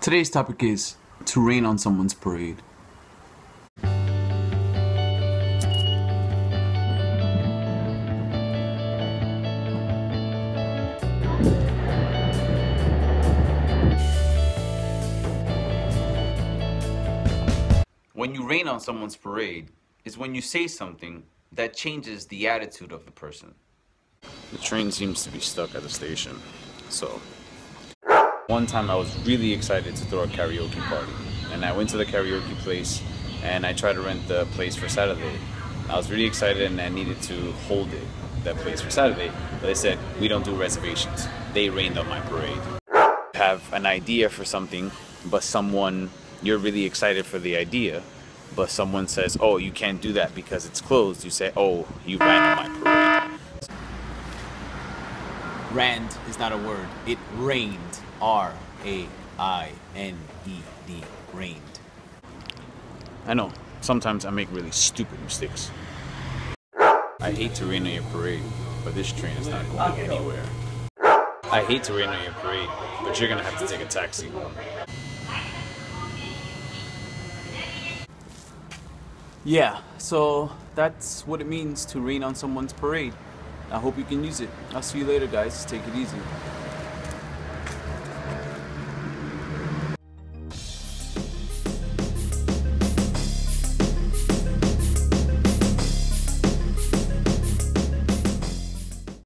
Today's topic is to rain on someone's parade. When you rain on someone's parade is when you say something that changes the attitude of the person. The train seems to be stuck at the station, so one time I was really excited to throw a karaoke party, and I went to the karaoke place and I tried to rent the place for Saturday. I was really excited and I needed to hold that place for Saturday, but they said we don't do reservations. They rained on my parade. Have an idea for something, but you're really excited for the idea, but someone says, oh, you can't do that because it's closed. You say, oh, you ran on my parade. Rand is not a word. It rained. R-A-I-N-E-D. Rained. I know, sometimes I make really stupid mistakes. I hate to rain on your parade, but this train is not going anywhere. I hate to rain on your parade, but you're gonna have to take a taxi home. Yeah, so that's what it means to rain on someone's parade. I hope you can use it. I'll see you later, guys. Take it easy.